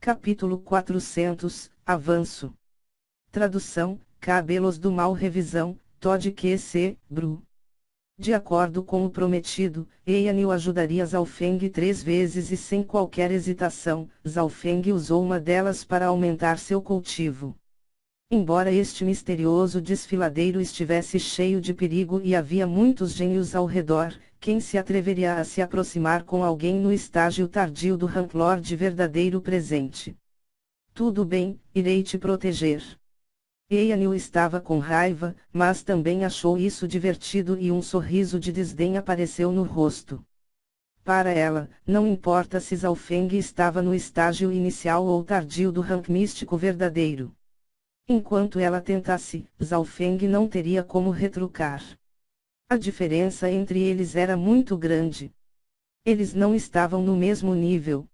Capítulo 400, Avanço. Tradução, Cabelos do Mal. Revisão, Todd Q.C., Bru. De acordo com o prometido, Eyanil ajudaria Zhaofeng 3 vezes e sem qualquer hesitação, Zhaofeng usou uma delas para aumentar seu cultivo. Embora este misterioso desfiladeiro estivesse cheio de perigo e havia muitos gênios ao redor, quem se atreveria a se aproximar com alguém no estágio tardio do Ranklord verdadeiro presente? Tudo bem, irei te proteger. Eyanil estava com raiva, mas também achou isso divertido e um sorriso de desdém apareceu no rosto. Para ela, não importa se Zhaofeng estava no estágio inicial ou tardio do rank místico verdadeiro. Enquanto ela tentasse, Zhaofeng não teria como retrucar. A diferença entre eles era muito grande. Eles não estavam no mesmo nível.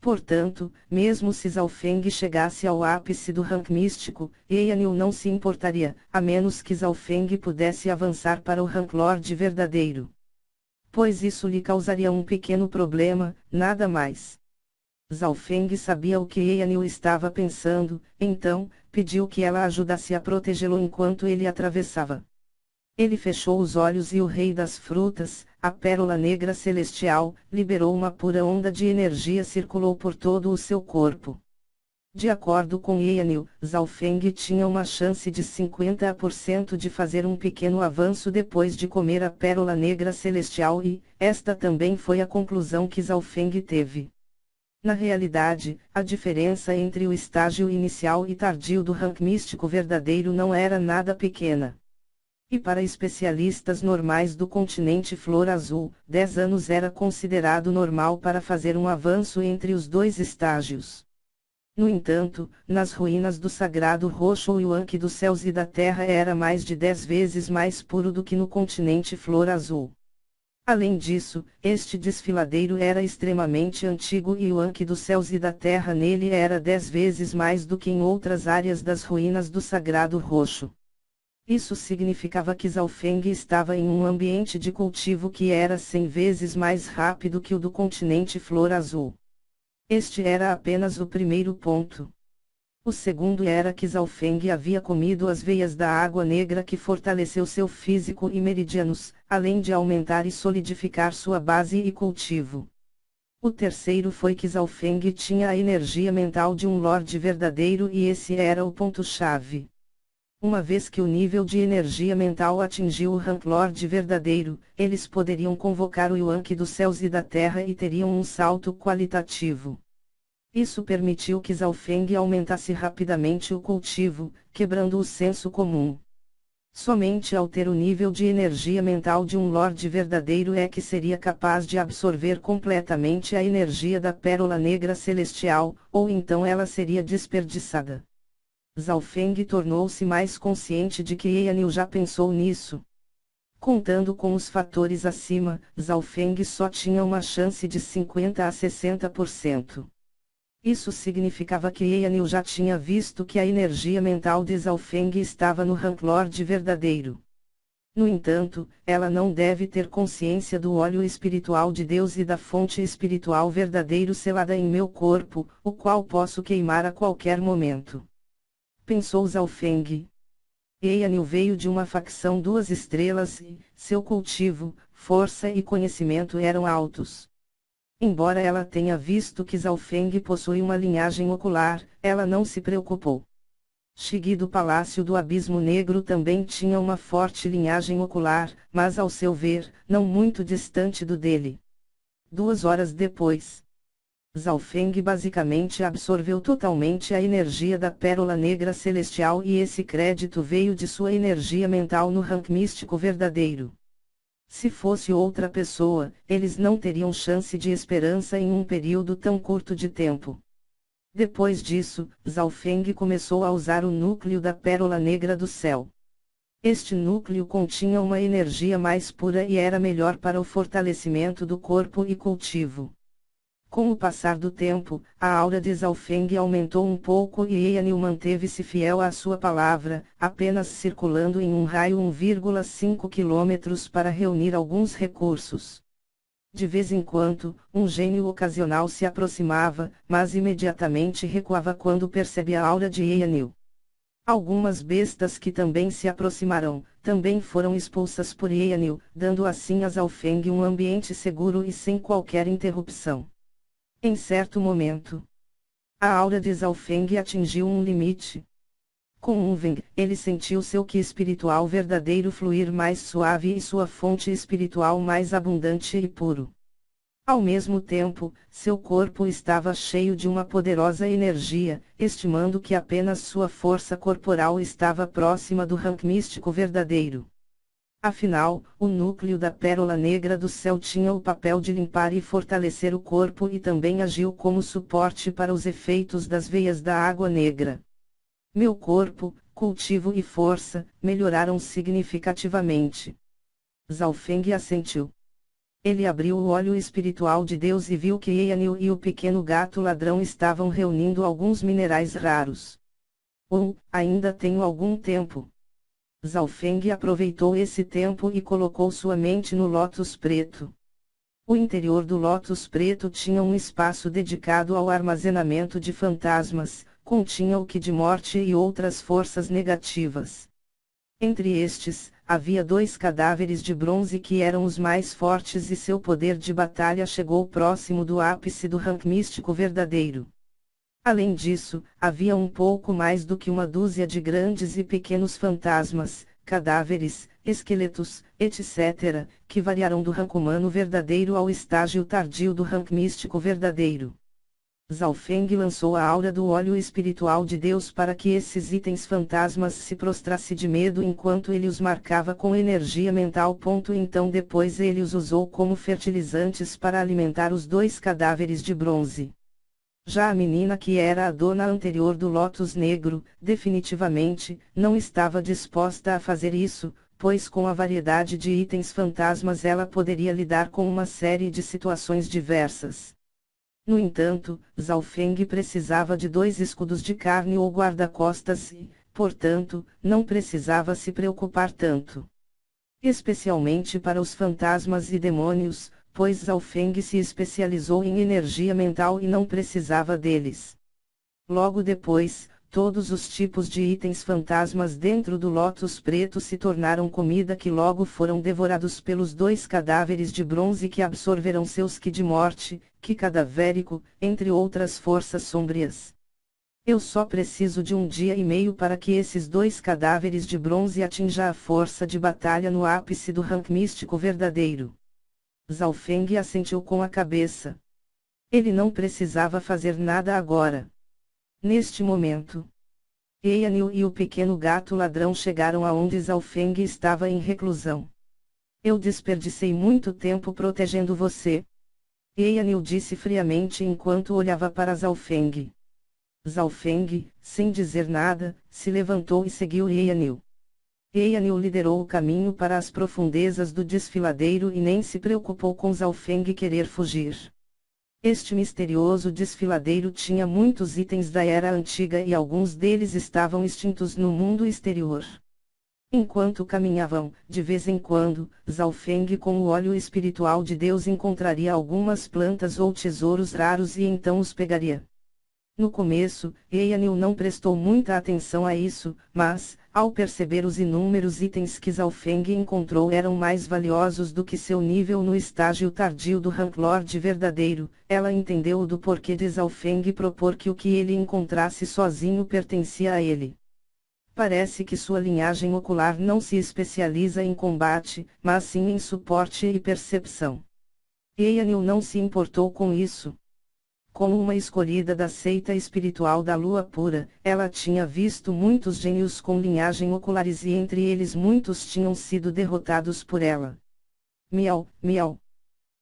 Portanto, mesmo se Zhaofeng chegasse ao ápice do rank místico, Eyanil não se importaria, a menos que Zhaofeng pudesse avançar para o Ranklord verdadeiro. Pois isso lhe causaria um pequeno problema, nada mais. Zhaofeng sabia o que Eyanil estava pensando, então, pediu que ela ajudasse a protegê-lo enquanto ele atravessava. Ele fechou os olhos e o Rei das Frutas, a Pérola Negra Celestial, liberou uma pura onda de energia circulou por todo o seu corpo. De acordo com Eyanil, Zhaofeng tinha uma chance de 50% de fazer um pequeno avanço depois de comer a Pérola Negra Celestial e, esta também foi a conclusão que Zhaofeng teve. Na realidade, a diferença entre o estágio inicial e tardio do rank místico verdadeiro não era nada pequena. E para especialistas normais do continente Flor Azul, 10 anos era considerado normal para fazer um avanço entre os dois estágios. No entanto, nas ruínas do Sagrado Roxo o Yuan-Qi dos céus e da terra era mais de 10 vezes mais puro do que no continente Flor Azul. Além disso, este desfiladeiro era extremamente antigo e o Yuan-Qi dos céus e da terra nele era 10 vezes mais do que em outras áreas das ruínas do Sagrado Roxo. Isso significava que Zhaofeng estava em um ambiente de cultivo que era 100 vezes mais rápido que o do continente Flor Azul. Este era apenas o primeiro ponto. O segundo era que Zhaofeng havia comido as veias da água negra que fortaleceu seu físico e meridianos, além de aumentar e solidificar sua base e cultivo. O terceiro foi que Zhaofeng tinha a energia mental de um Lorde verdadeiro e esse era o ponto-chave. Uma vez que o nível de energia mental atingiu o Ranklord verdadeiro, eles poderiam convocar o Yuan-Qi dos céus e da terra e teriam um salto qualitativo. Isso permitiu que Zhaofeng aumentasse rapidamente o cultivo, quebrando o senso comum. Somente ao ter o nível de energia mental de um Lorde verdadeiro é que seria capaz de absorver completamente a energia da Pérola Negra Celestial, ou então ela seria desperdiçada. Zhaofeng tornou-se mais consciente de que Eyanil já pensou nisso. Contando com os fatores acima, Zhaofeng só tinha uma chance de 50 a 60%. Isso significava que Eyanil já tinha visto que a energia mental de Zhaofeng estava no Ranklord verdadeiro. No entanto, ela não deve ter consciência do óleo espiritual de Deus e da fonte espiritual verdadeiro selada em meu corpo, o qual posso queimar a qualquer momento. Pensou Zhaofeng. Eyanil veio de uma facção 2 estrelas e, seu cultivo, força e conhecimento eram altos. Embora ela tenha visto que Zhaofeng possui uma linhagem ocular, ela não se preocupou. Shigi do Palácio do Abismo Negro também tinha uma forte linhagem ocular, mas ao seu ver, não muito distante do dele. 2 horas depois, Zhaofeng basicamente absorveu totalmente a energia da Pérola Negra Celestial e esse crédito veio de sua energia mental no rank místico verdadeiro. Se fosse outra pessoa, eles não teriam chance de esperança em um período tão curto de tempo. Depois disso, Zhaofeng começou a usar o núcleo da Pérola Negra do Céu. Este núcleo continha uma energia mais pura e era melhor para o fortalecimento do corpo e cultivo. Com o passar do tempo, a aura de Zhaofeng aumentou um pouco e Eyanil manteve-se fiel à sua palavra, apenas circulando em um raio 1,5 km para reunir alguns recursos. De vez em quando, um gênio ocasional se aproximava, mas imediatamente recuava quando percebia a aura de Eyanil. Algumas bestas que também se aproximaram, também foram expulsas por Eyanil, dando assim a Zhaofeng um ambiente seguro e sem qualquer interrupção. Em certo momento, a aura de Zhaofeng atingiu um limite. Com Unveng, ele sentiu seu ki espiritual verdadeiro fluir mais suave e sua fonte espiritual mais abundante e puro. Ao mesmo tempo, seu corpo estava cheio de uma poderosa energia, estimando que apenas sua força corporal estava próxima do rank místico verdadeiro. Afinal, o núcleo da pérola negra do céu tinha o papel de limpar e fortalecer o corpo e também agiu como suporte para os efeitos das veias da água negra. Meu corpo, cultivo e força, melhoraram significativamente. Zhaofeng assentiu. Ele abriu o olho espiritual de Deus e viu que Eyanil e o pequeno gato ladrão estavam reunindo alguns minerais raros. Ainda tenho algum tempo. Zhaofeng aproveitou esse tempo e colocou sua mente no lótus preto. O interior do lótus preto tinha um espaço dedicado ao armazenamento de fantasmas, continha o ki de morte e outras forças negativas. Entre estes, havia 2 cadáveres de bronze que eram os mais fortes e seu poder de batalha chegou próximo do ápice do rank místico verdadeiro. Além disso, havia um pouco mais do que uma dúzia de grandes e pequenos fantasmas, cadáveres, esqueletos, etc., que variaram do rank humano verdadeiro ao estágio tardio do rank místico verdadeiro. Zhaofeng lançou a aura do óleo espiritual de Deus para que esses itens fantasmas se prostrassem de medo enquanto ele os marcava com energia mental. Então depois ele os usou como fertilizantes para alimentar os 2 cadáveres de bronze. Já a menina que era a dona anterior do lótus negro, definitivamente, não estava disposta a fazer isso, pois com a variedade de itens fantasmas ela poderia lidar com uma série de situações diversas. No entanto, Zhaofeng precisava de 2 escudos de carne ou guarda-costas e, portanto, não precisava se preocupar tanto. Especialmente para os fantasmas e demônios, pois Zhaofeng se especializou em energia mental e não precisava deles. Logo depois, todos os tipos de itens fantasmas dentro do lótus preto se tornaram comida que logo foram devorados pelos 2 cadáveres de bronze que absorveram seus ki de morte, ki cadavérico, entre outras forças sombrias. Eu só preciso de 1 dia e meio para que esses 2 cadáveres de bronze atinjam a força de batalha no ápice do rank místico verdadeiro. Zhaofeng assentiu com a cabeça. Ele não precisava fazer nada agora. Neste momento, Eyanil e o pequeno gato ladrão chegaram aonde Zhaofeng estava em reclusão. Eu desperdicei muito tempo protegendo você. Eyanil disse friamente enquanto olhava para Zhaofeng. Zhaofeng, sem dizer nada, se levantou e seguiu Eyanil. Eyanil liderou o caminho para as profundezas do desfiladeiro e nem se preocupou com Zhaofeng querer fugir. Este misterioso desfiladeiro tinha muitos itens da Era Antiga e alguns deles estavam extintos no mundo exterior. Enquanto caminhavam, de vez em quando, Zhaofeng com o óleo espiritual de Deus encontraria algumas plantas ou tesouros raros e então os pegaria. No começo, Eyanil não prestou muita atenção a isso, mas, ao perceber os inúmeros itens que Zhaofeng encontrou eram mais valiosos do que seu nível no estágio tardio do Rank Lord verdadeiro, ela entendeu do porquê de Zhaofeng propor que o que ele encontrasse sozinho pertencia a ele. Parece que sua linhagem ocular não se especializa em combate, mas sim em suporte e percepção. Eyanil não se importou com isso. Como uma escolhida da seita espiritual da lua pura, ela tinha visto muitos gênios com linhagem oculares e entre eles muitos tinham sido derrotados por ela. Miau, miau.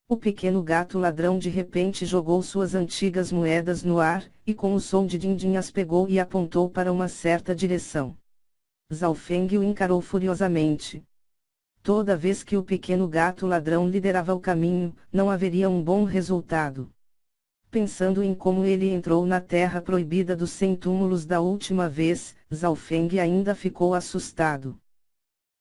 O pequeno gato ladrão de repente jogou suas antigas moedas no ar, e com o som de din-din as pegou e apontou para uma certa direção. Zhaofeng o encarou furiosamente. Toda vez que o pequeno gato ladrão liderava o caminho, não haveria um bom resultado. Pensando em como ele entrou na terra proibida dos 100 túmulos da última vez, Zhaofeng ainda ficou assustado.